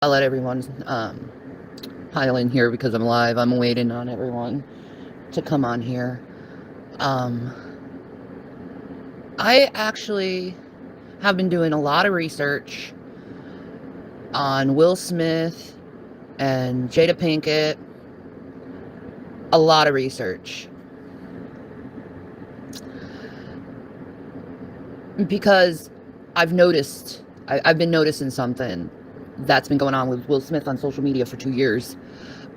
I'll let everyone pile in here because I'm live. I'm waiting on everyone to come on here. I actually have been doing a lot of research on Will Smith and Jada Pinkett. A lot of research. Because I've been noticing something that's been going on with Will Smith on social media for 2 years.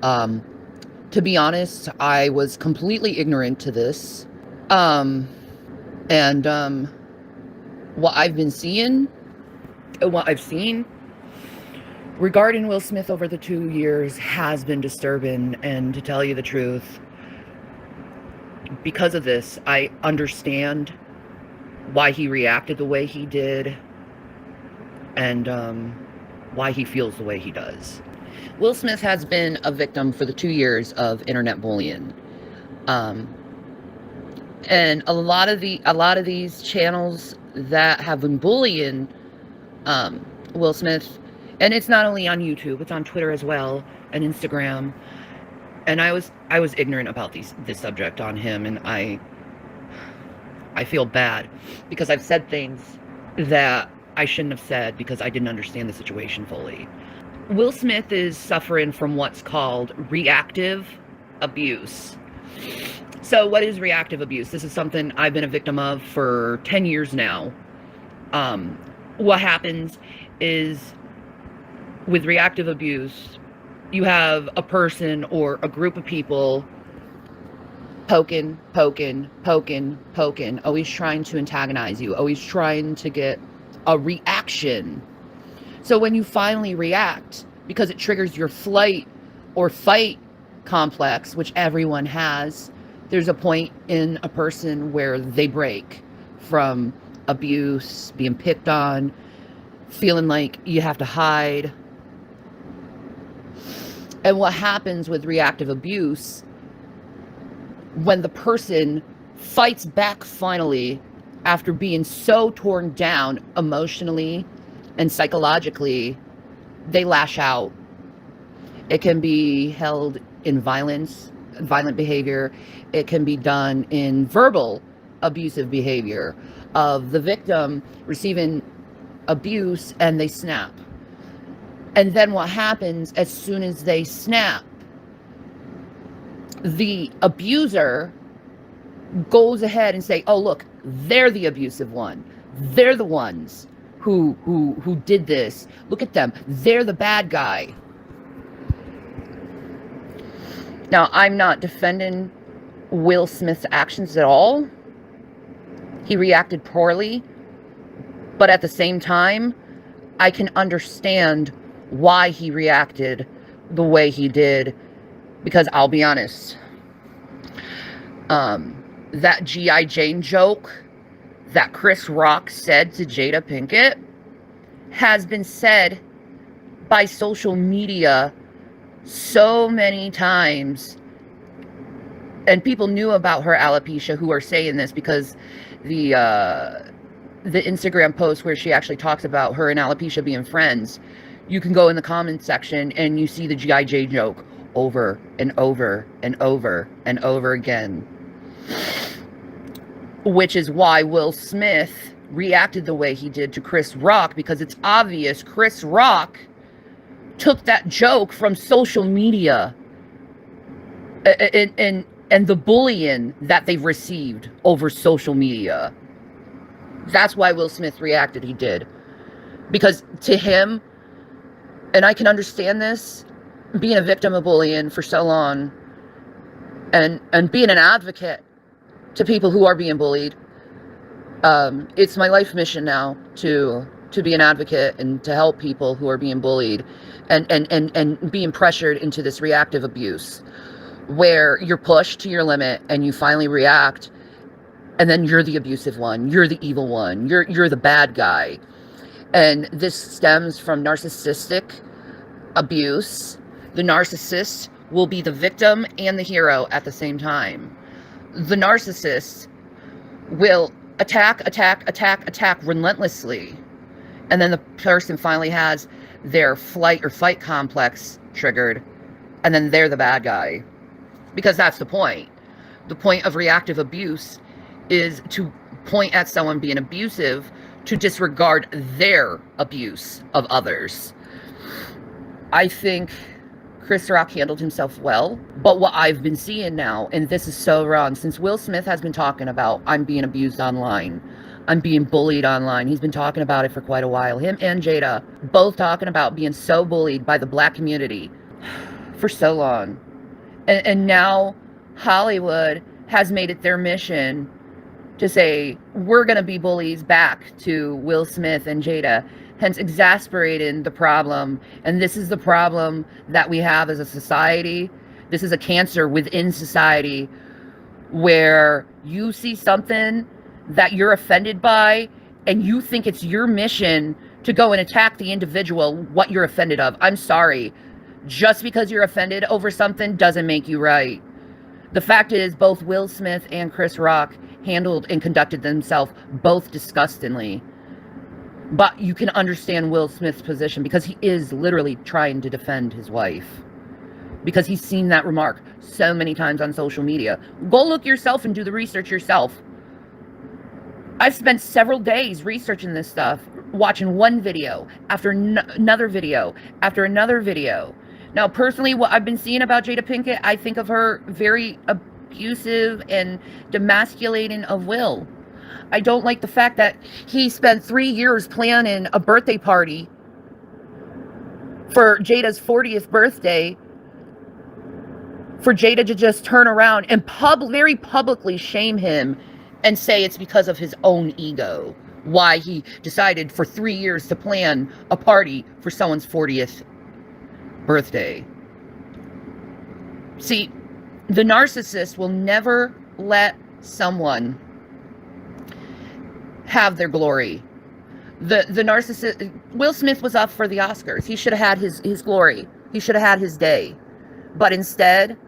To be honest, I was completely ignorant to this. What I've been seeing, what I've seen regarding Will Smith over the 2 years has been disturbing. And to tell you the truth, because of this, I understand why he reacted the way he did and why he feels the way he does. Will Smith has been a victim for the 2 years of internet bullying. And a lot of these channels that have been bullying Will Smith, and it's not only on YouTube, it's on Twitter as well, and Instagram. And I was ignorant about this subject on him, and I feel bad because I've said things that I shouldn't have said because I didn't understand the situation fully. Will Smith is suffering from what's called reactive abuse. So what is reactive abuse? This is something I've been a victim of for 10 years now. What happens is with reactive abuse, you have a person or a group of people poking, always trying to antagonize you, always trying to get a reaction. So when you finally react, because it triggers your flight or fight complex, which everyone has, there's a point in a person where they break from abuse, being picked on, feeling like you have to hide. And what happens with reactive abuse, when the person fights back finally after being so torn down emotionally and psychologically, they lash out. It can be held in violent behavior. It can be done in verbal abusive behavior of the victim receiving abuse and they snap. And then what happens as soon as they snap, the abuser goes ahead and say, oh, look, they're the abusive one. They're the ones who did this. Look at them. They're the bad guy. Now, I'm not defending Will Smith's actions at all. He reacted poorly. But at the same time, I can understand why he reacted the way he did. Because I'll be honest, that G.I. Jane joke that Chris Rock said to Jada Pinkett has been said by social media so many times. And people knew about her alopecia who are saying this because the Instagram post where she actually talks about her and alopecia being friends, you can go in the comments section and you see the G.I. Jane joke over and over and over and over again. Which is why Will Smith reacted the way he did to Chris Rock, because it's obvious Chris Rock took that joke from social media and the bullying that they've received over social media. That's why Will Smith reacted he did. Because to him, and I can understand this, being a victim of bullying for so long and being an advocate to people who are being bullied, it's my life mission now to be an advocate and to help people who are being bullied and being pressured into this reactive abuse where you're pushed to your limit and you finally react, and then you're the abusive one, you're the evil one, you're the bad guy. And this stems from narcissistic abuse. The narcissist will be the victim and the hero at the same time. The narcissist will attack relentlessly. And then the person finally has their flight or fight complex triggered, and then they're the bad guy. Because that's the point. The point of reactive abuse is to point at someone being abusive to disregard their abuse of others. I think Chris Rock handled himself well, but what I've been seeing now, and this is so wrong, since Will Smith has been talking about, I'm being abused online, I'm being bullied online. He's been talking about it for quite a while. Him and Jada both talking about being so bullied by the black community for so long. And now Hollywood has made it their mission to say, we're going to be bullies back to Will Smith and Jada, hence exasperating the problem. And this is the problem that we have as a society. This is a cancer within society where you see something that you're offended by and you think it's your mission to go and attack the individual, what you're offended of. I'm sorry. Just because you're offended over something doesn't make you right. The fact is, both Will Smith and Chris Rock handled and conducted themselves both disgustingly. But you can understand Will Smith's position because he is literally trying to defend his wife. Because he's seen that remark so many times on social media. Go look yourself and do the research yourself. I've spent several days researching this stuff, watching one video after another video after another video. Now, personally, what I've been seeing about Jada Pinkett, I think of her very abusive and demasculating of Will. I don't like the fact that he spent 3 years planning a birthday party for Jada's 40th birthday for Jada to just turn around and very publicly shame him and say it's because of his own ego why he decided for 3 years to plan a party for someone's 40th birthday. See, the narcissist will never let someone have their glory. The narcissist, Will Smith was up for the Oscars. He should have had his glory. He should have had his day. But instead,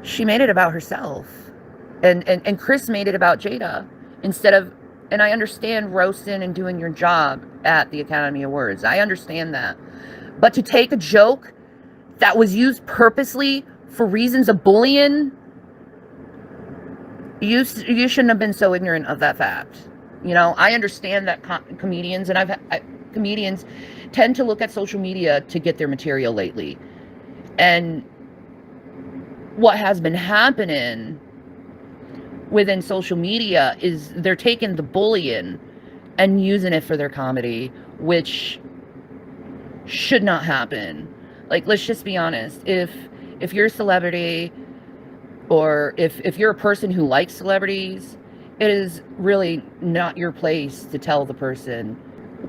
she made it about herself. And Chris made it about Jada instead of, and I understand roasting and doing your job at the Academy Awards. I understand that. But to take a joke that was used purposely for reasons of bullying, you shouldn't have been so ignorant of that fact. You know, I understand that comedians, and comedians tend to look at social media to get their material lately. And what has been happening within social media is they're taking the bullying and using it for their comedy, which should not happen. Like, let's just be honest. If you're a celebrity, or if you're a person who likes celebrities, it is really not your place to tell the person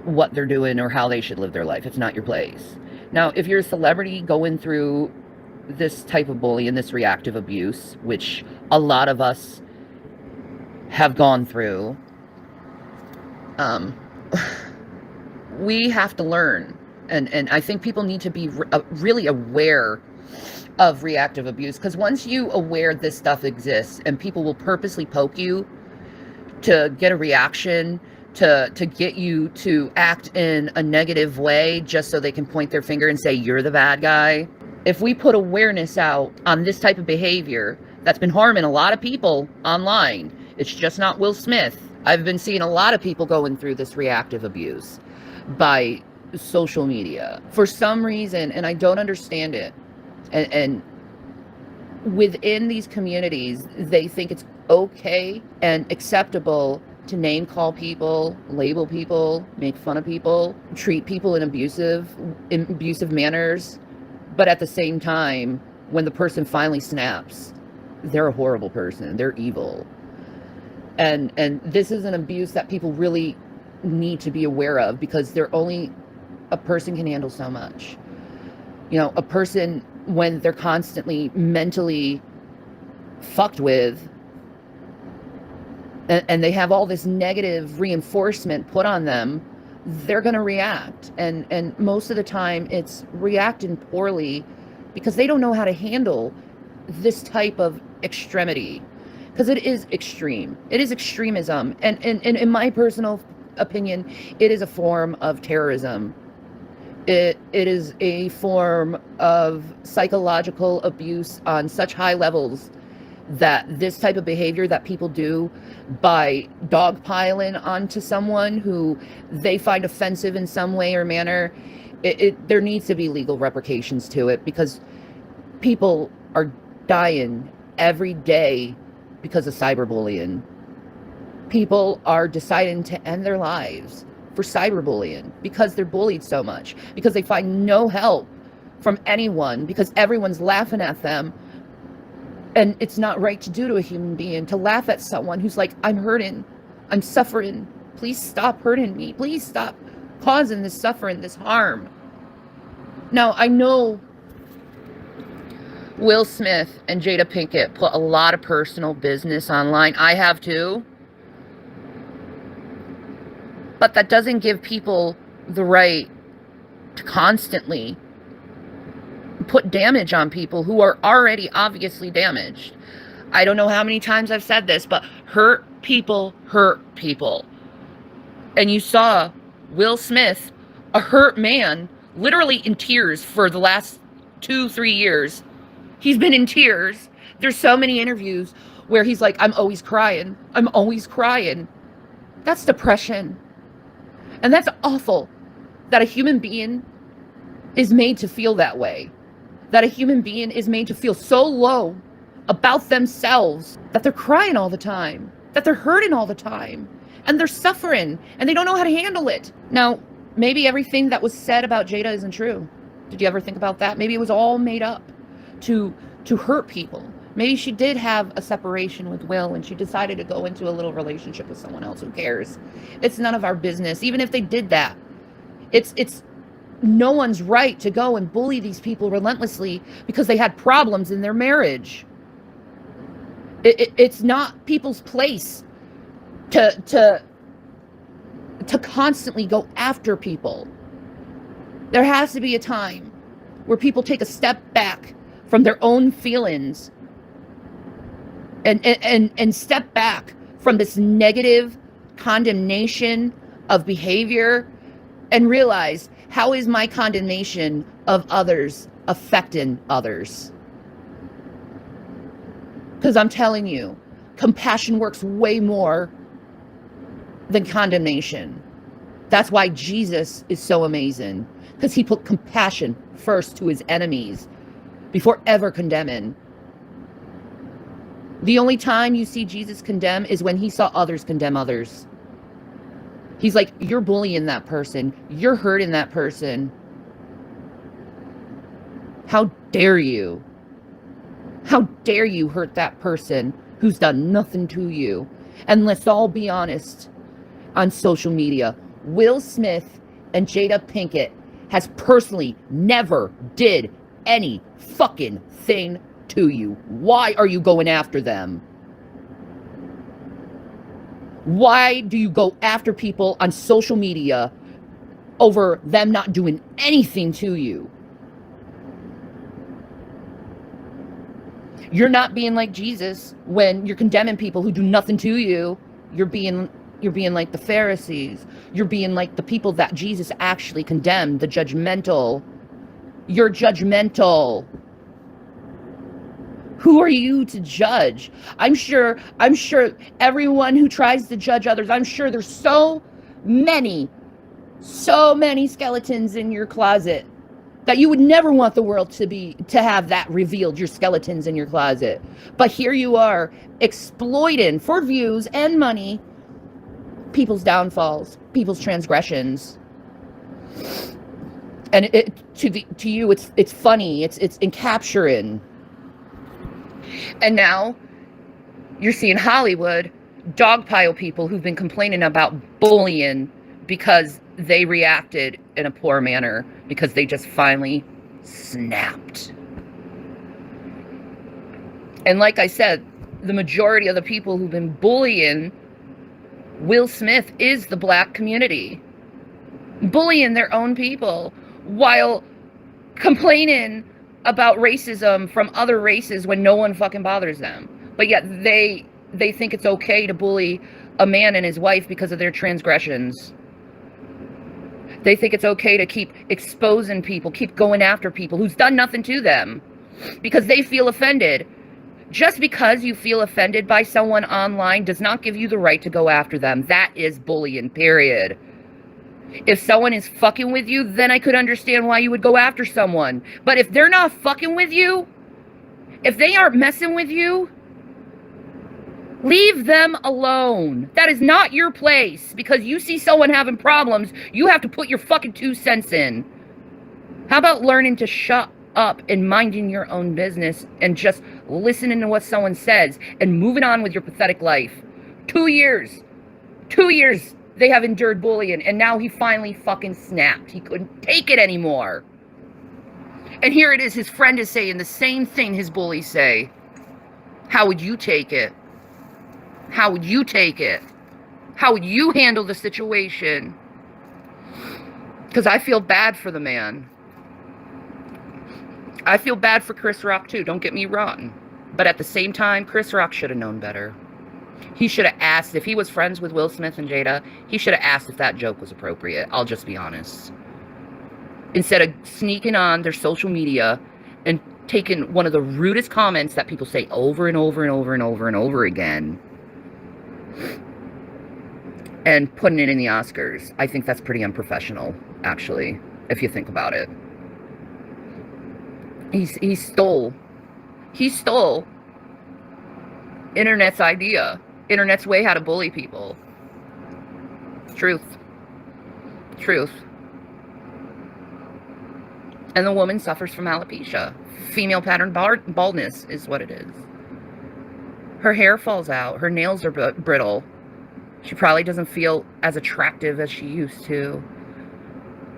what they're doing or how they should live their life. It's not your place. Now, if you're a celebrity going through this type of bullying, this reactive abuse, which a lot of us have gone through, we have to learn. And I think people need to be really aware of reactive abuse, because once you aware this stuff exists and people will purposely poke you to get a reaction, to get you to act in a negative way just so they can point their finger and say you're the bad guy. If we put awareness out on this type of behavior that's been harming a lot of people online, it's just not Will Smith. I've been seeing a lot of people going through this reactive abuse by social media for some reason, and I don't understand it. And within these communities, they think it's okay and acceptable to name call people, label people, make fun of people, treat people in abusive manners. But at the same time, when the person finally snaps, they're a horrible person. They're evil. And this is an abuse that people really need to be aware of, because a person can handle so much. You know, a person, when they're constantly mentally fucked with, and they have all this negative reinforcement put on them, they're going to react. And most of the time it's reacting poorly because they don't know how to handle this type of extremity, because it is extreme. It is extremism. And in my personal opinion, it is a form of terrorism. It is a form of psychological abuse on such high levels that this type of behavior that people do by dogpiling onto someone who they find offensive in some way or manner, there needs to be legal repercussions to it, because people are dying every day because of cyberbullying. People are deciding to end their lives for cyberbullying because they're bullied so much, because they find no help from anyone, because everyone's laughing at them. And it's not right to do to a human being, to laugh at someone who's like, I'm hurting, I'm suffering, please stop hurting me, please stop causing this suffering, this harm. Now, I know Will Smith and Jada Pinkett put a lot of personal business online. I have too. But that doesn't give people the right to constantly put damage on people who are already obviously damaged. I don't know how many times I've said this, but hurt people hurt people. And you saw Will Smith, a hurt man, literally in tears for the last 2-3 years. He's been in tears. There's so many interviews where he's like, I'm always crying. I'm always crying. That's depression. And that's awful, that a human being is made to feel that way. That a human being is made to feel so low about themselves that they're crying all the time, that they're hurting all the time, and they're suffering, and they don't know how to handle it. Now, maybe everything that was said about Jada isn't true. Did you ever think about that? Maybe it was all made up to hurt people. Maybe she did have a separation with Will and she decided to go into a little relationship with someone else. Who cares? It's none of our business. Even if they did that, it's no one's right to go and bully these people relentlessly because they had problems in their marriage. It's not people's place to constantly go after people. There has to be a time where people take a step back from their own feelings and step back from this negative condemnation of behavior and realize, how is my condemnation of others affecting others? Because I'm telling you, compassion works way more than condemnation. That's why Jesus is so amazing, because he put compassion first to his enemies before ever condemning. The only time you see Jesus condemn is when he saw others condemn others. He's like, you're bullying that person. You're hurting that person. How dare you? How dare you hurt that person who's done nothing to you? And let's all be honest, on social media, Will Smith and Jada Pinkett has personally never did any fucking thing to you. Why are you going after them? Why do you go after people on social media over them not doing anything to you? You're not being like Jesus when you're condemning people who do nothing to you. You're being like the Pharisees. You're being like the people that Jesus actually condemned, the judgmental. You're judgmental. Who are you to judge? I'm sure everyone who tries to judge others, I'm sure there's so many skeletons in your closet that you would never want the world to have that revealed, your skeletons in your closet. But here you are, exploiting for views and money people's downfalls, people's transgressions. And to you it's funny, it's encapturing. And now you're seeing Hollywood dogpile people who've been complaining about bullying because they reacted in a poor manner, because they just finally snapped. And like I said, the majority of the people who've been bullying Will Smith is the black community, bullying their own people while complaining about racism from other races when no one fucking bothers them. But yet they think it's okay to bully a man and his wife because of their transgressions. They think it's okay to keep exposing people, keep going after people who's done nothing to them because they feel offended. Just because you feel offended by someone online does not give you the right to go after them. That is bullying, period. If someone is fucking with you, then I could understand why you would go after someone. But if they're not fucking with you, if they aren't messing with you, leave them alone. That is not your place. Because you see someone having problems, you have to put your fucking 2 cents in. How about learning to shut up and minding your own business and just listening to what someone says and moving on with your pathetic life? 2 years. 2 years they have endured bullying, and now he finally fucking snapped. He couldn't take it anymore. And here it is, his friend is saying the same thing his bullies say. How would you take it? How would you take it? How would you handle the situation? Because I feel bad for the man. I feel bad for Chris Rock too, don't get me wrong. But at the same time, Chris Rock should have known better. He should have asked, if he was friends with Will Smith and Jada, he should have asked if that joke was appropriate. I'll just be honest. Instead of sneaking on their social media and taking one of the rudest comments that people say over and over and over and over and over again and putting it in the Oscars. I think that's pretty unprofessional, actually, if you think about it. He stole Internet's idea. Internet's way how to bully people. Truth. And the woman suffers from alopecia. Female pattern baldness is what it is. Her hair falls out. Her nails are brittle. She probably doesn't feel as attractive as she used to.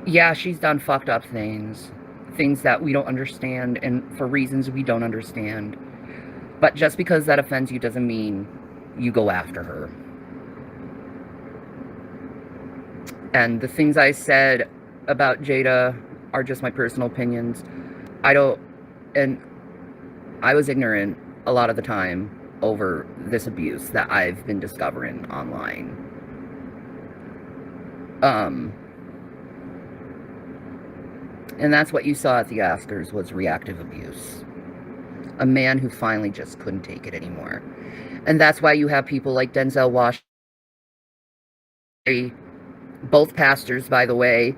Yeah, she's done fucked up things. Things that we don't understand, and for reasons we don't understand. But just because that offends you doesn't mean you go after her. And the things I said about Jada are just my personal opinions. I was ignorant a lot of the time over this abuse that I've been discovering online. And that's what you saw at the Oscars, was reactive abuse. A man who finally just couldn't take it anymore. And that's why you have people like Denzel Washington, both pastors, by the way,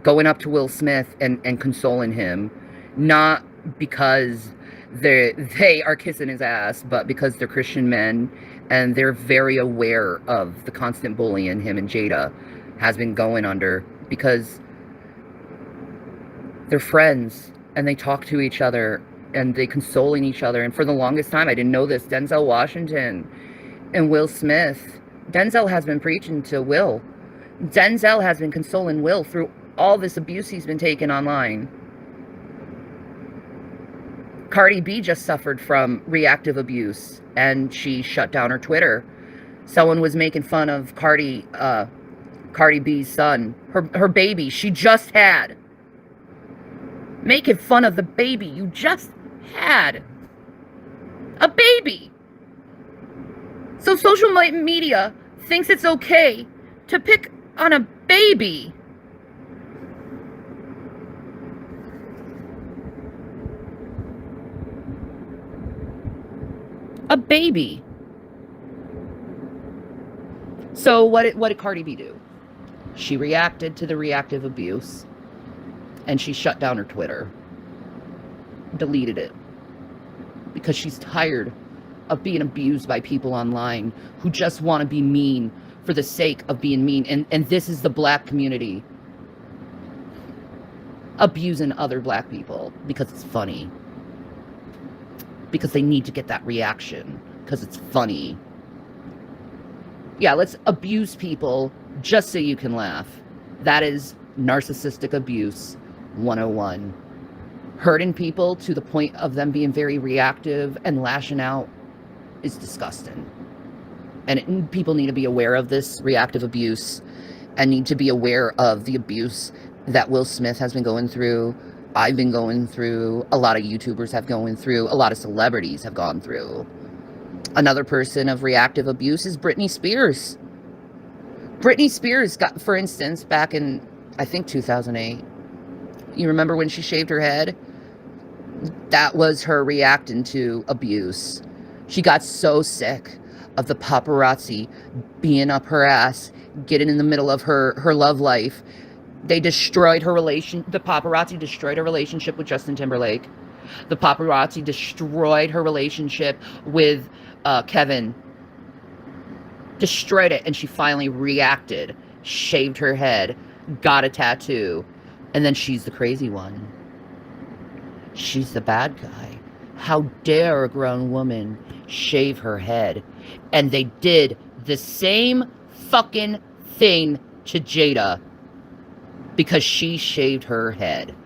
going up to Will Smith and consoling him, not because they are kissing his ass, but because they're Christian men, and they're very aware of the constant bullying him and Jada has been going under, because they're friends, and they talk to each other, and they consoling each other. And for the longest time, I didn't know this, Denzel Washington and Will Smith, Denzel has been preaching to Will. Denzel has been consoling Will through all this abuse he's been taking online. Cardi B just suffered from reactive abuse, and she shut down her Twitter. Someone was making fun of Cardi B's son, her baby she just had. Making fun of the baby you just had. A baby. So social media thinks it's okay to pick on a baby. A baby. So what did Cardi B do? She reacted to the reactive abuse, and she shut down her Twitter. Deleted it. Because she's tired of being abused by people online who just want to be mean for the sake of being mean. And this is the black community abusing other black people because it's funny. Because they need to get that reaction because it's funny. Yeah, let's abuse people just so you can laugh. That is narcissistic abuse 101. Hurting people to the point of them being very reactive and lashing out is disgusting. And people need to be aware of this reactive abuse and need to be aware of the abuse that Will Smith has been going through. I've been going through. A lot of YouTubers have going through. A lot of celebrities have gone through. Another person of reactive abuse is Britney Spears. Britney Spears got, for instance, back in I think 2008. You remember when she shaved her head? That was her reacting to abuse. She got so sick of the paparazzi being up her ass, getting in the middle of her love life. They destroyed her the paparazzi destroyed her relationship with Justin Timberlake. The paparazzi destroyed her relationship with Kevin. Destroyed it, and she finally reacted, shaved her head, got a tattoo, and then she's the crazy one. She's the bad guy. How dare a grown woman shave her head? And they did the same fucking thing to Jada because she shaved her head.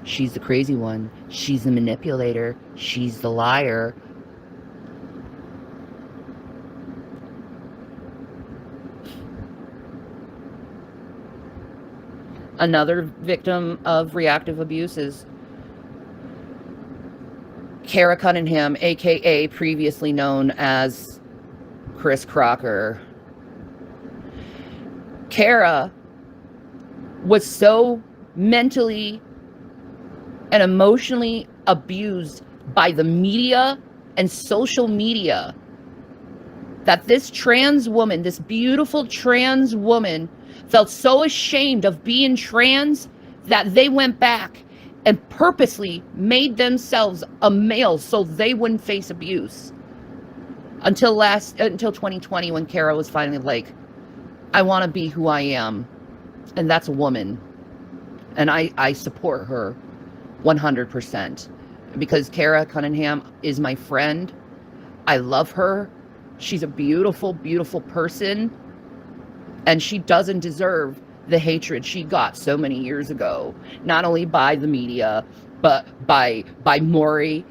She's the crazy one. She's the manipulator. She's the liar. Another victim of reactive abuse is Kara Cunningham, aka previously known as Chris Crocker. Kara was so mentally and emotionally abused by the media and social media that this trans woman, this beautiful trans woman, felt so ashamed of being trans that they went back and purposely made themselves a male so they wouldn't face abuse. Until 2020, when Kara was finally like, I want to be who I am. And that's a woman. And I support her 100%. Because Kara Cunningham is my friend. I love her. She's a beautiful, beautiful person. And she doesn't deserve the hatred she got so many years ago. Not only by the media, but by Maury.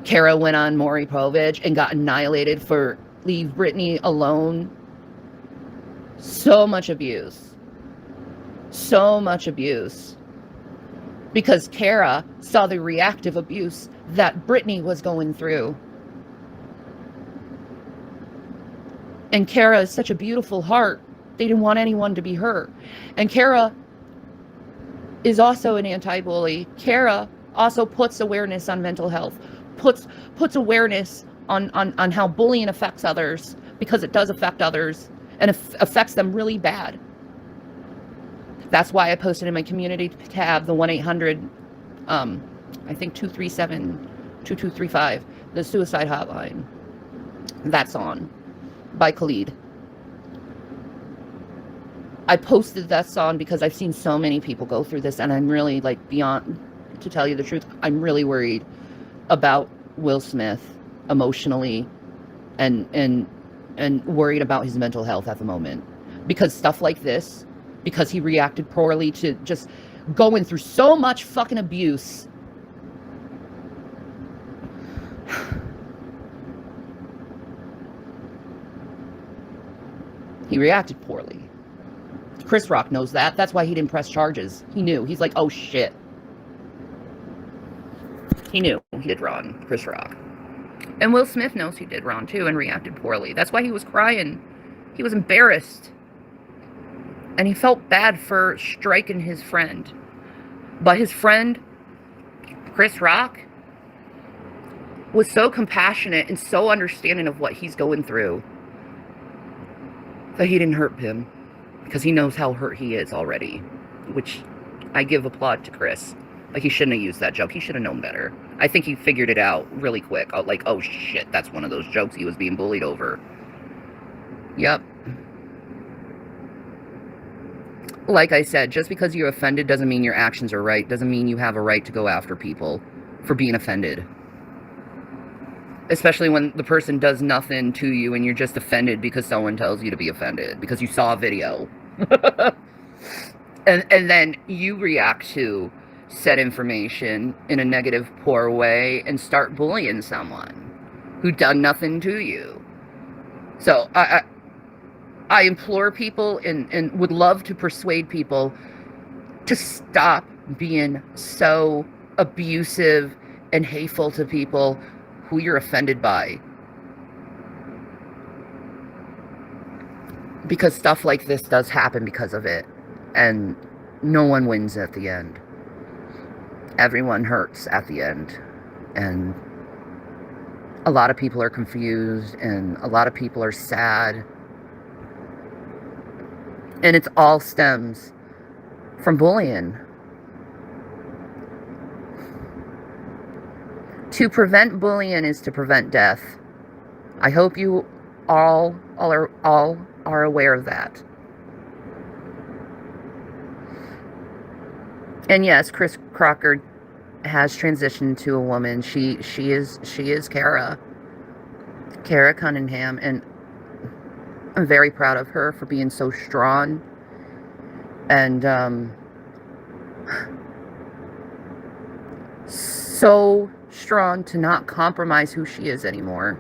Kara went on Maury Povich and got annihilated for leave Britney alone. So much abuse. So much abuse. Because Kara saw the reactive abuse that Britney was going through. And Kara is such a beautiful heart. They didn't want anyone to be hurt. And Kara is also an anti-bully. Kara also puts awareness on mental health. Puts awareness on how bullying affects others. Because it does affect others. And it affects them really bad. That's why I posted in my community tab the 1-800, I think 237-2235, the suicide hotline. That's on, by Khalid. I posted that song because I've seen so many people go through this, and I'm really, like, beyond, to tell you the truth, I'm really worried about Will Smith emotionally and worried about his mental health at the moment. Because stuff like this, because he reacted poorly to just going through so much fucking abuse. He reacted poorly. Chris Rock knows that. That's why he didn't press charges. He knew. He's like, oh shit. He knew he did wrong, Chris Rock. And Will Smith knows he did wrong too and reacted poorly. That's why he was crying. He was embarrassed. And he felt bad for striking his friend. But his friend, Chris Rock, was so compassionate and so understanding of what he's going through that he didn't hurt him. Because he knows how hurt he is already. Which I give applaud to Chris. Like, he shouldn't have used that joke. He should have known better. I think he figured it out really quick. Like, oh shit, that's one of those jokes he was being bullied over. Yep. Like I said, just because you're offended doesn't mean your actions are right. Doesn't mean you have a right to go after people for being offended. Especially when the person does nothing to you and you're just offended because someone tells you to be offended. Because you saw a video. and then you react to said information in a negative, poor way and start bullying someone who done nothing to you. So, I implore people and would love to persuade people to stop being so abusive and hateful to people who you're offended by. Because stuff like this does happen because of it. And no one wins at the end. Everyone hurts at the end. And a lot of people are confused, and a lot of people are sad. And it all stems from bullying. To prevent bullying is to prevent death. I hope you all are aware of that. And yes, Chris Crocker has transitioned to a woman. She is Kara Cunningham, and I'm very proud of her for being so strong and so strong to not compromise who she is anymore.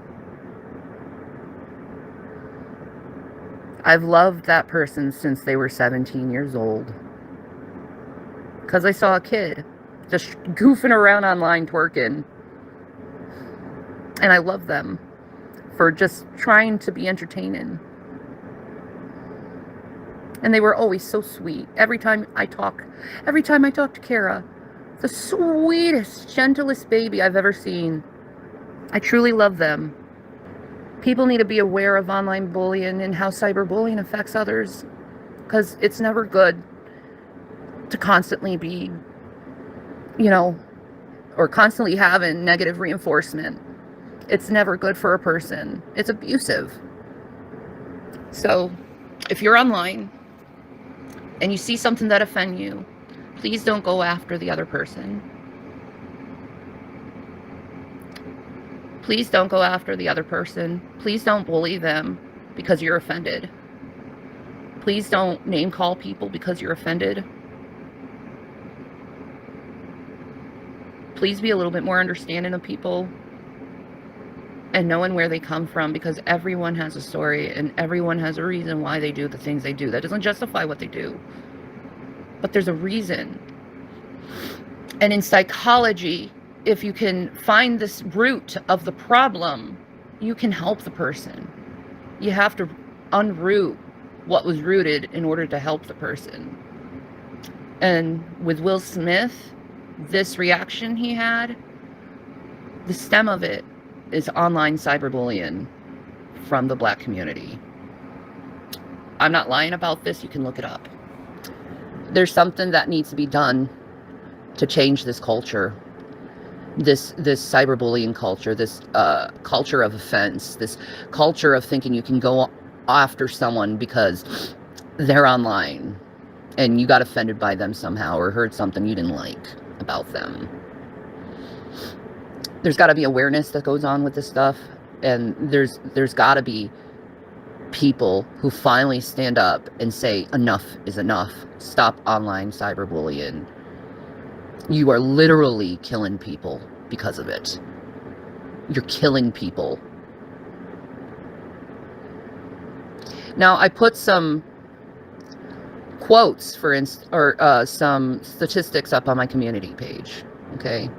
I've loved that person since they were 17 years old. Because I saw a kid just goofing around online twerking. And I love them for just trying to be entertaining. And they were always so sweet. Every time I talk to Kara, the sweetest, gentlest baby I've ever seen. I truly love them. People need to be aware of online bullying and how cyberbullying affects others. Because it's never good to constantly be, or constantly having negative reinforcement. It's never good for a person. It's abusive. So, if you're online and you see something that offends you, please don't go after the other person. Please don't go after the other person. Please don't bully them because you're offended. Please don't name call people because you're offended. Please be a little bit more understanding of people and knowing where they come from, because everyone has a story and everyone has a reason why they do the things they do. That doesn't justify what they do, but there's a reason. And in psychology, if you can find this root of the problem, you can help the person. You have to unroot what was rooted in order to help the person. And with Will Smith, this reaction he had, the stem of it is online cyberbullying from the Black community. I'm not lying about this. You can look it up. There's something that needs to be done to change this culture. This cyberbullying culture, this culture of offense, this culture of thinking you can go after someone because they're online and you got offended by them somehow or heard something you didn't like about them. There's got to be awareness that goes on with this stuff, and there's got to be people who finally stand up and say enough is enough. Stop online cyberbullying. You are literally killing people because of it. You're killing people. Now, I put some quotes, some statistics up on my community page. Okay.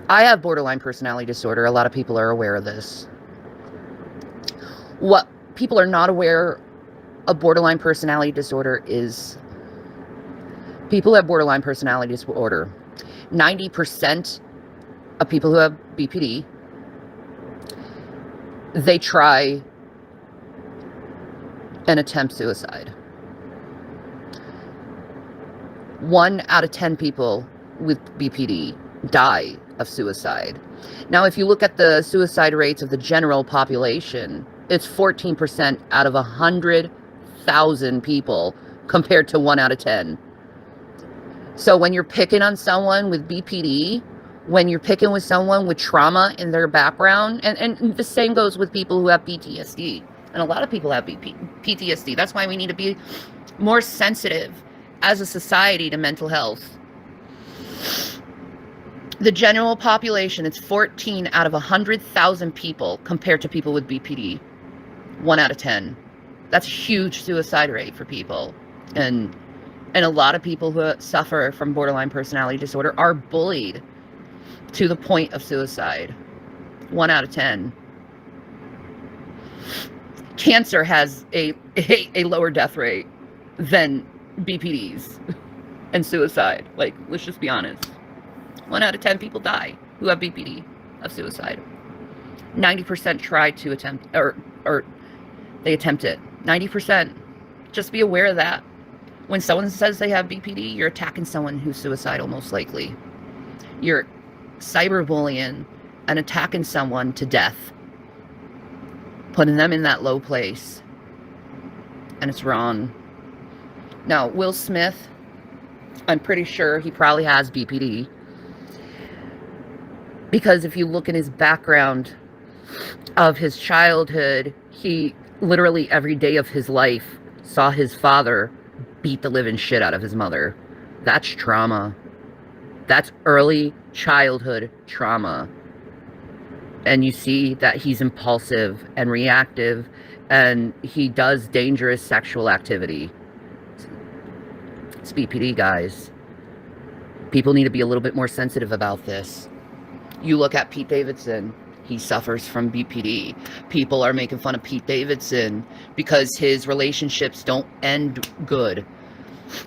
I have borderline personality disorder. A lot of people are aware of this. What people are not aware of borderline personality disorder is people who have borderline personality disorder. 90% of people who have BPD, they try and attempt suicide. 1 out of 10 people with BPD die of suicide. Now, if you look at the suicide rates of the general population, it's 14% out of 100,000 people compared to 1 out of 10. So when you're picking on someone with BPD, when you're picking with someone with trauma in their background, and the same goes with people who have PTSD. And a lot of people have PTSD. That's why we need to be more sensitive as a society to mental health. The general population, it's 14 out of 100,000 people compared to people with BPD. 1 out of 10. That's a huge suicide rate for people. And a lot of people who suffer from borderline personality disorder are bullied to the point of suicide. 1 out of 10. Cancer has a lower death rate than BPDs and suicide. Like, let's just be honest. 1 out of 10 people die who have BPD of suicide. 90% try to attempt, or they attempt it. 90%. Just be aware of that. When someone says they have BPD, you're attacking someone who's suicidal, most likely. You're cyberbullying and attacking someone to death, putting them in that low place. And it's wrong. Now, Will Smith, I'm pretty sure he probably has BPD. Because if you look at his background of his childhood, he literally every day of his life saw his father beat the living shit out of his mother. That's trauma. That's early childhood trauma. And you see that he's impulsive and reactive, and he does dangerous sexual activity. It's BPD, guys. People need to be a little bit more sensitive about this. You look at Pete Davidson. He suffers from BPD. People are making fun of Pete Davidson because his relationships don't end good.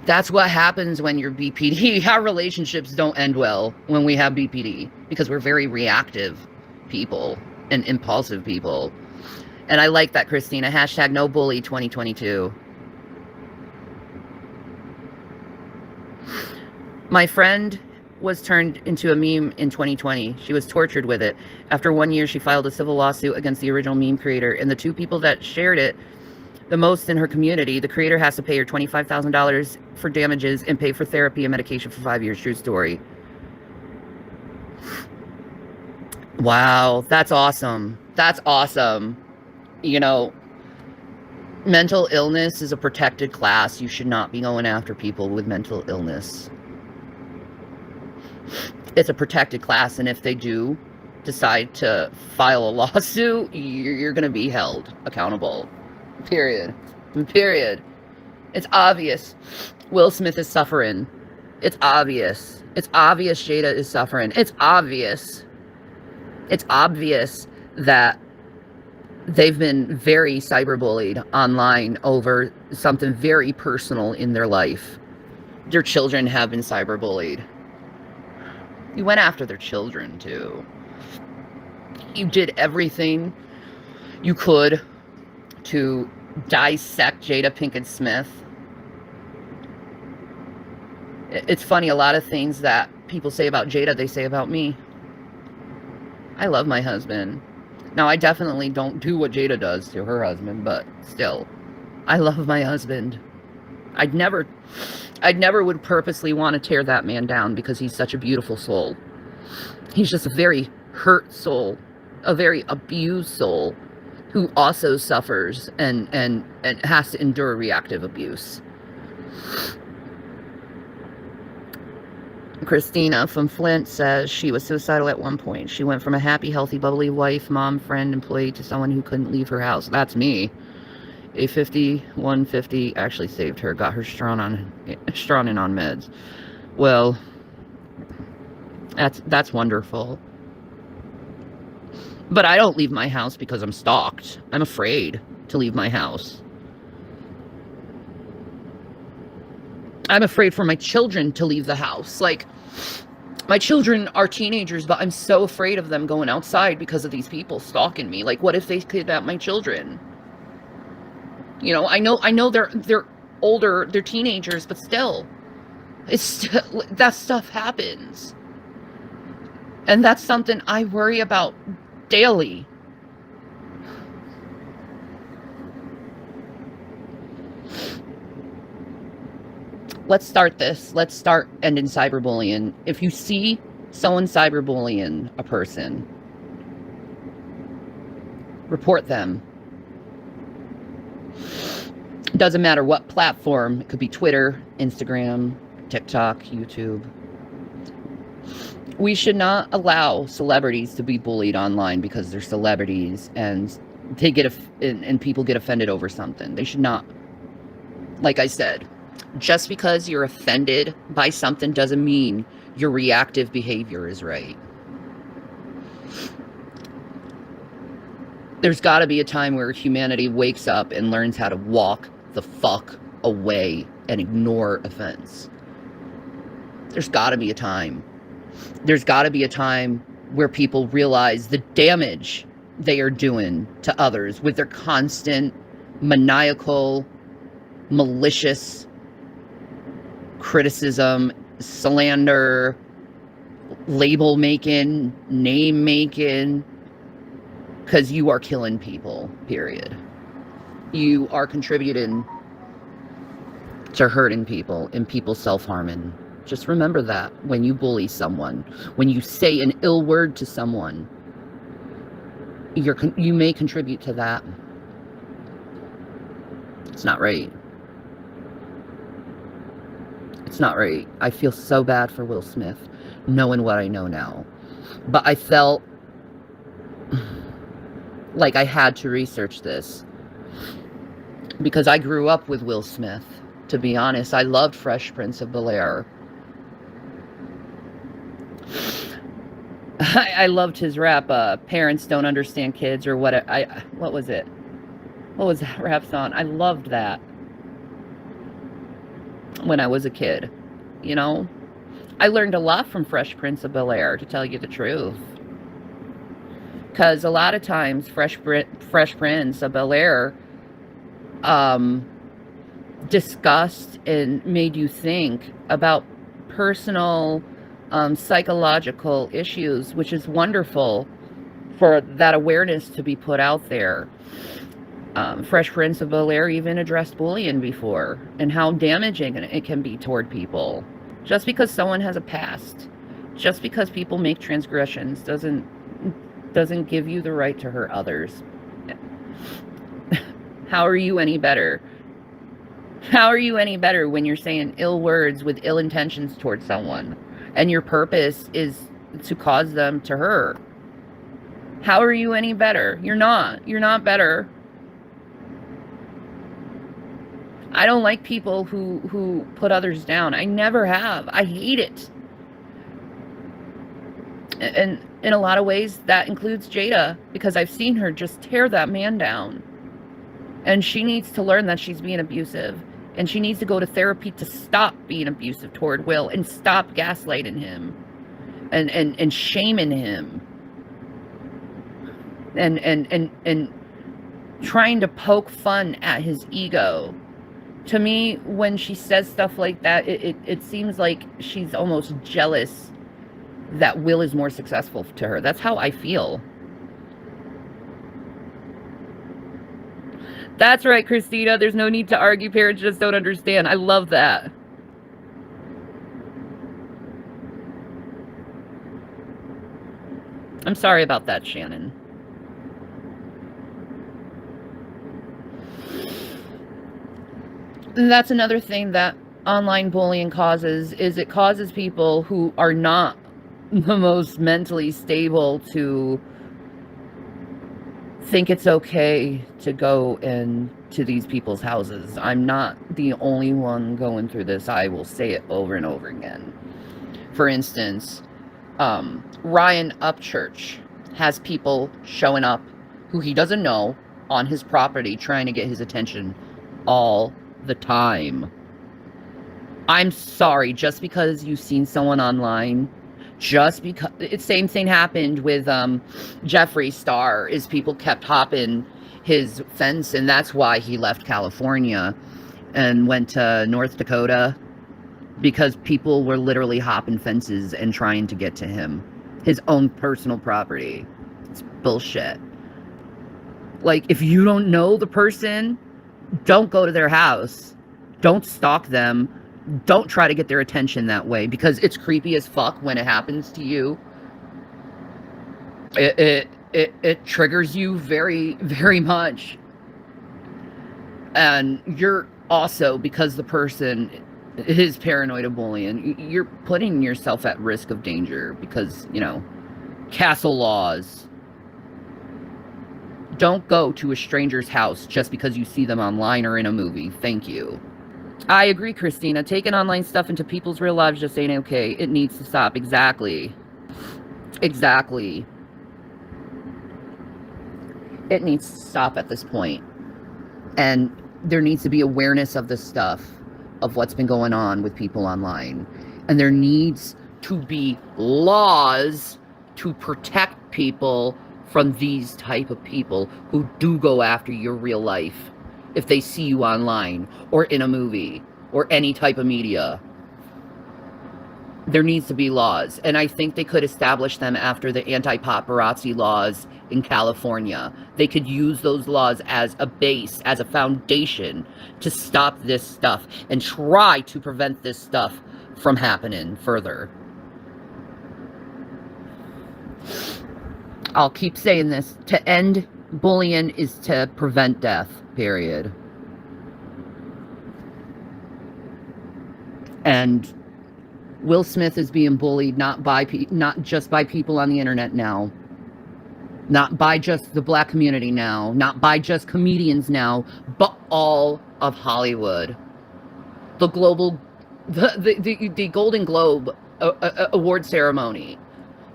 That's what happens when you're BPD. Our relationships don't end well when we have BPD because we're very reactive people and impulsive people. And I like that, Christina. Hashtag no bully 2022. My friend was turned into a meme in 2020. She was tortured with it. After 1 year, she filed a civil lawsuit against the original meme creator and the 2 people that shared it the most in her community. The creator has to pay her $25,000 for damages and pay for therapy and medication for 5 years. True story. Wow, that's awesome. That's awesome. You know, mental illness is a protected class. You should not be going after people with mental illness. It's a protected class, and if they do decide to file a lawsuit, you're going to be held accountable. Period. Period. It's obvious Will Smith is suffering. It's obvious. It's obvious Jada is suffering. It's obvious. It's obvious that they've been very cyberbullied online over something very personal in their life. Their children have been cyberbullied. You went after their children, too. You did everything you could to dissect Jada Pinkett Smith. It's funny, a lot of things that people say about Jada, they say about me. I love my husband. Now, I definitely don't do what Jada does to her husband, but still, I love my husband. I'd never would purposely want to tear that man down because he's such a beautiful soul. He's just a very hurt soul, a very abused soul who also suffers and has to endure reactive abuse. Christina from Flint says she was suicidal at one point. She went from a happy, healthy, bubbly wife, mom, friend, employee to someone who couldn't leave her house. That's me. A 150 actually saved her, got her strong in on meds. Well, that's wonderful. But I don't leave my house because I'm stalked. I'm afraid to leave my house. I'm afraid for my children to leave the house. Like, my children are teenagers, but I'm so afraid of them going outside because of these people stalking me. Like, what if they kidnap my children? You know, I know they're older, they're teenagers, but still, that stuff happens. And that's something I worry about daily. Let's start this. Let's start ending cyberbullying. If you see someone cyberbullying a person, report them. It doesn't matter what platform. It could be Twitter, Instagram, TikTok, YouTube. We should not allow celebrities to be bullied online because they're celebrities and they and people get offended over something. They should not. Like I said, just because you're offended by something doesn't mean your reactive behavior is right. There's got to be a time where humanity wakes up and learns how to walk the fuck away and ignore offense. There's got to be a time. There's got to be a time where people realize the damage they are doing to others with their constant, maniacal, malicious criticism, slander, label making, name making, because you are killing people, period. You are contributing to hurting people and people self-harming. Just remember that when you bully someone, when you say an ill word to someone, you may contribute to that. It's not right. It's not right. I feel so bad for Will Smith, knowing what I know now. But I felt like I had to research this because I grew up with Will Smith. To be honest, I loved Fresh Prince of Bel-Air. I loved his rap, Parents Don't Understand Kids, or what was it? What was that rap song? I loved that when I was a kid, you know? I learned a lot from Fresh Prince of Bel-Air, to tell you the truth. Because a lot of times, Fresh Prince of Bel-Air discussed and made you think about personal psychological issues, which is wonderful for that awareness to be put out there. Fresh Prince of Bel-Air even addressed bullying before and how damaging it can be toward people. Just because someone has a past, just because people make transgressions doesn't give you the right to hurt others. How are you any better? How are you any better when you're saying ill words with ill intentions towards someone and your purpose is to cause them to hurt? How are you any better? You're not. You're not better. I don't like people who put others down. I never have. I hate it. And in a lot of ways, that includes Jada, because I've seen her just tear that man down. And she needs to learn that she's being abusive. And she needs to go to therapy to stop being abusive toward Will and stop gaslighting him and shaming him. And trying to poke fun at his ego. To me, when she says stuff like that, it seems like she's almost jealous that Will is more successful to her. That's how I feel. That's right, Christina. There's no need to argue. Parents just don't understand. I love that. I'm sorry about that, Shannon. And that's another thing that online bullying causes, is it causes people who are not the most mentally stable to think it's okay to go into these people's houses. I'm not the only one going through this. I will say it over and over again. For instance, Ryan Upchurch has people showing up who he doesn't know on his property trying to get his attention all the time. I'm sorry, just because you've seen someone online, just because same thing happened with Jeffree Star, is people kept hopping his fence, and that's why he left California and went to North Dakota, because people were literally hopping fences and trying to get to him, his own personal property. It's bullshit. Like, if you don't know the person, don't go to their house. Don't stalk them. Don't try to get their attention that way, because it's creepy as fuck when it happens to you. It triggers you very, very much. And you're also, because the person is paranoid of bullying, you're putting yourself at risk of danger because, you know, castle laws. Don't go to a stranger's house just because you see them online or in a movie. Thank you. I agree, Christina. Taking online stuff into people's real lives just ain't okay. It needs to stop. Exactly. Exactly. It needs to stop at this point. And there needs to be awareness of this stuff. of what's been going on with people online. And there needs to be laws to protect people from these type of people who do go after your real life if they see you online or in a movie or any type of media. There needs to be laws, and I think they could establish them after the anti-paparazzi laws in California. They could use those laws as a base, as a foundation to stop this stuff and try to prevent this stuff from happening further. I'll keep saying this. To end bullying is to prevent death, period. And Will Smith is being bullied not just by people on the internet now, not by just the black community now, not by just comedians now, but all of Hollywood. The Golden Globe award ceremony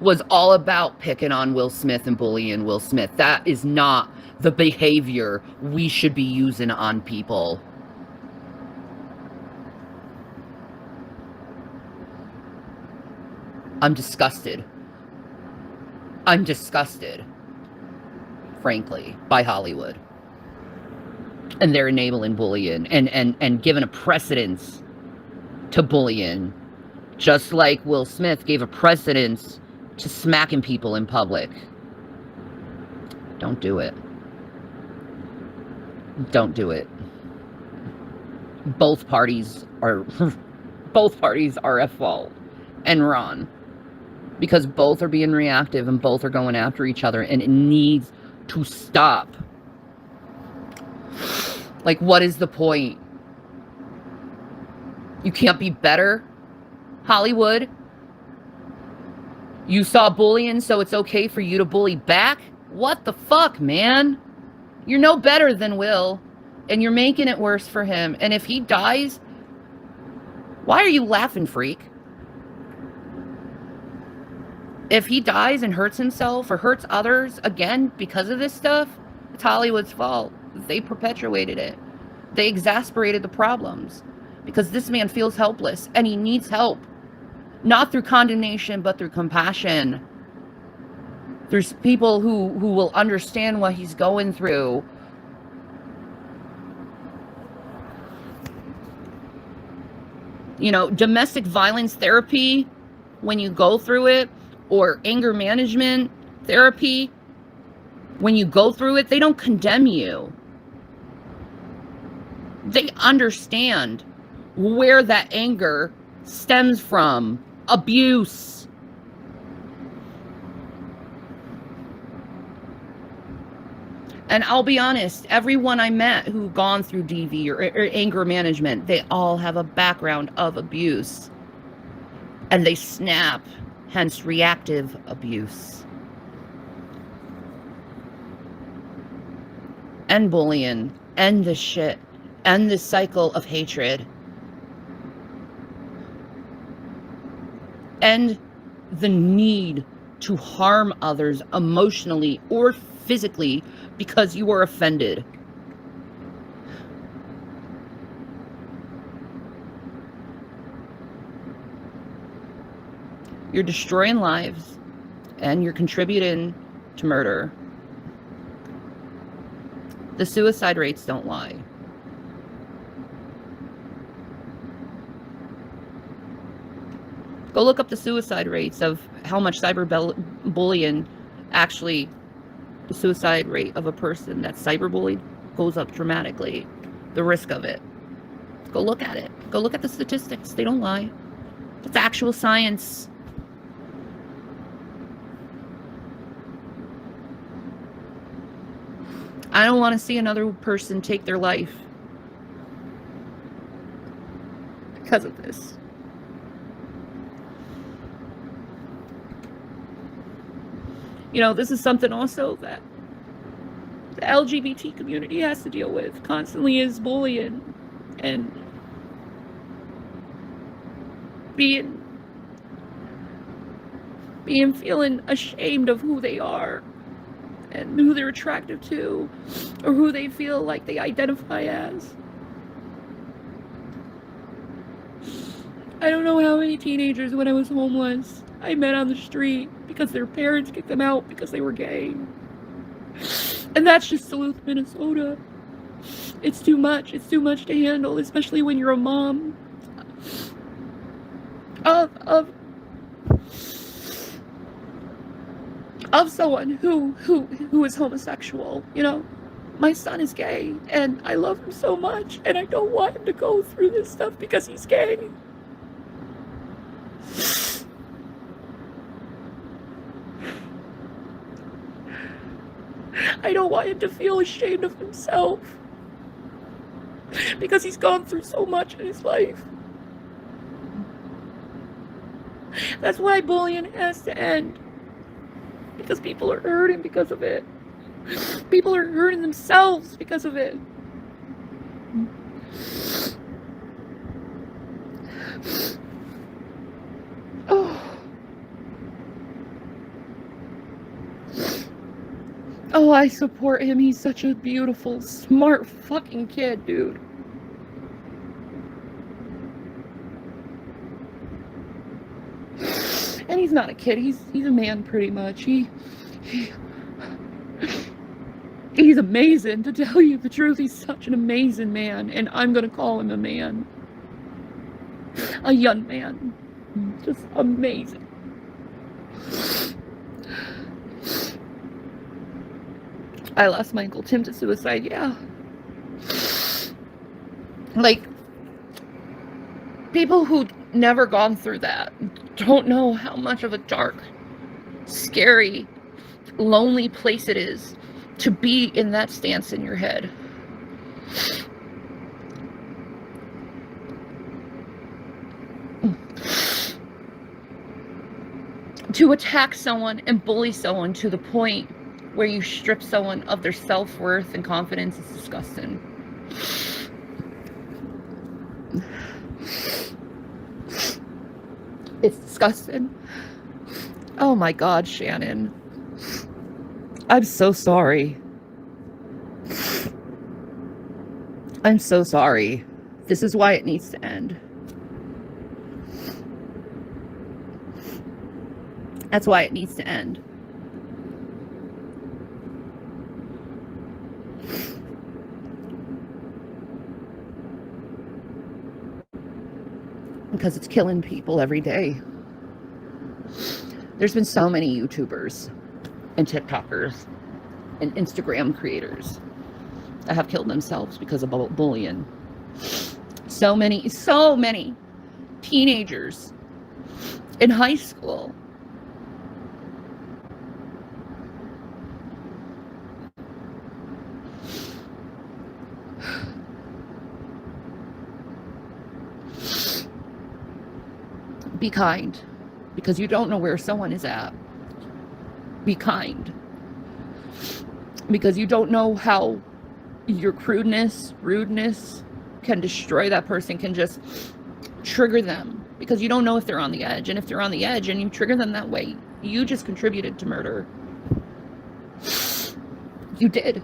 was all about picking on Will Smith and bullying Will Smith. That is not the behavior we should be using on people. I'm disgusted. I'm disgusted, frankly, by Hollywood. And they're enabling bullying and giving a precedence to bullying. Just like Will Smith gave a precedence to smacking people in public. Don't do it. Don't do it. Both parties are at fault and wrong. Because both are being reactive and both are going after each other, and it needs to stop. Like, what is the point? You can't be better, Hollywood? You saw bullying, so it's okay for you to bully back? What the fuck, man? You're no better than Will, and you're making it worse for him. And if he dies, why are you laughing, freak? If he dies and hurts himself or hurts others again because of this stuff, it's Hollywood's fault. They perpetuated it. They exasperated the problems because this man feels helpless and he needs help. Not through condemnation, but through compassion. There's people who will understand what he's going through. You know, domestic violence therapy, when you go through it, or anger management therapy, when you go through it, they don't condemn you. They understand where that anger stems from. Abuse. And I'll be honest, everyone I met who gone through DV or anger management, they all have a background of abuse. And they snap. Hence, reactive abuse. End bullying. End this shit. End this cycle of hatred. End the need to harm others emotionally or physically because you are offended. You're destroying lives, and you're contributing to murder. The suicide rates don't lie. Go look up the suicide rates of how much cyberbullying actually, the suicide rate of a person that's cyberbullied goes up dramatically. The risk of it. Go look at it. Go look at the statistics. They don't lie. It's actual science. I don't want to see another person take their life because of this. You know, this is something also that the LGBT community has to deal with constantly, is bullying and feeling ashamed of who they are and who they're attracted to, or who they feel like they identify as. I don't know how many teenagers when I was homeless I met on the street because their parents kicked them out because they were gay. And that's just Duluth, Minnesota. It's too much. It's too much to handle, especially when you're a mom of someone who is homosexual, you know. My son is gay, and I love him so much, and I don't want him to go through this stuff because he's gay. I don't want him to feel ashamed of himself because he's gone through so much in his life. That's why bullying has to end, because people are hurting because of it. People are hurting themselves because of it. Oh, I support him. He's such a beautiful, smart fucking kid, dude. And he's not a kid. He's a man, pretty much. He's amazing, to tell you the truth. He's such an amazing man, and I'm gonna call him a man. A young man. Just amazing. I lost my Uncle Tim to suicide, yeah. Like, people who never gone through that don't know how much of a dark, scary, lonely place it is to be in that stance in your head. To attack someone and bully someone to the point where you strip someone of their self-worth and confidence is disgusting. It's disgusting. Oh my God, Shannon. I'm so sorry. I'm so sorry. This is why it needs to end. That's why it needs to end. Because it's killing people every day. There's been so many YouTubers and TikTokers and Instagram creators that have killed themselves because of bullying. So many teenagers in high school. Be kind, because you don't know where someone is at. Be kind, because you don't know how your crudeness, rudeness can destroy that person, can just trigger them, because you don't know if they're on the edge. And if they're on the edge and you trigger them that way, you just contributed to murder. You did.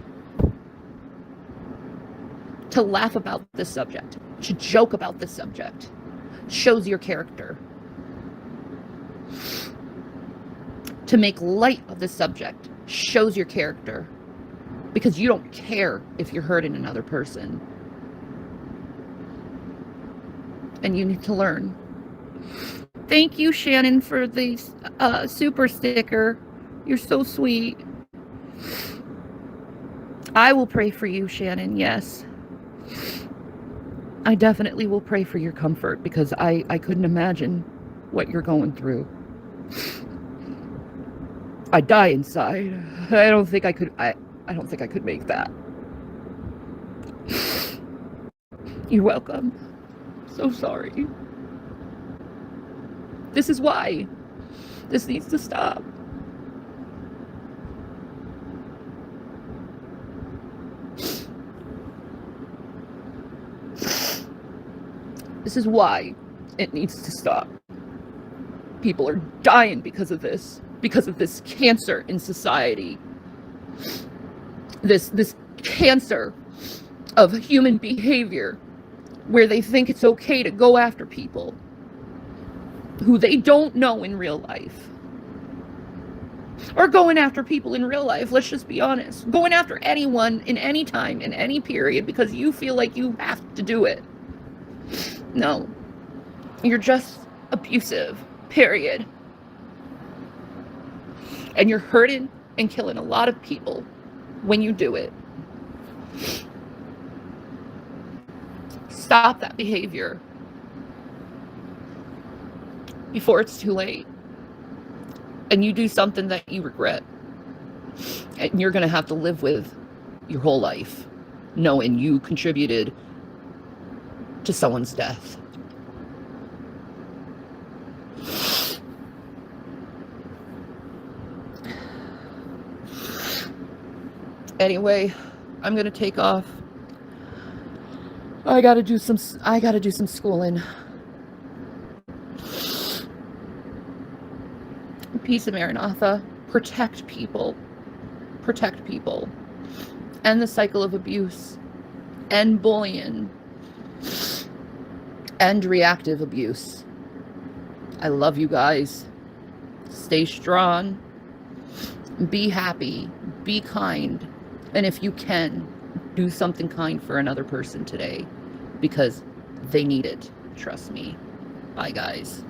To laugh about this subject, to joke about this subject, shows your character. To make light of the subject shows your character, because you don't care if you're hurting another person. And you need to learn. Thank you, Shannon, for the super sticker. You're so sweet. I will pray for you, Shannon, yes. I definitely will pray for your comfort, because I couldn't imagine what you're going through. I die inside. I don't think I could. I don't think I could make that. You're welcome. So sorry. This is why. This needs to stop. This is why it needs to stop. People are dying because of this cancer in society. This cancer of human behavior, where they think it's okay to go after people. who they don't know in real life, or going after people in real life. Let's just be honest. Going after anyone in any time, in any period, because you feel like you have to do it. No. You're just abusive. Period. And you're hurting and killing a lot of people when you do it. Stop that behavior before it's too late. And you do something that you regret. And you're going to have to live with your whole life, knowing you contributed to someone's death. Anyway, I'm going to take off. I got to do some schooling. Peace of Maranatha. Protect people. Protect people. End the cycle of abuse. End bullying. End reactive abuse. I love you guys. Stay strong. Be happy. Be kind. And if you can, do something kind for another person today, because they need it. Trust me. Bye, guys.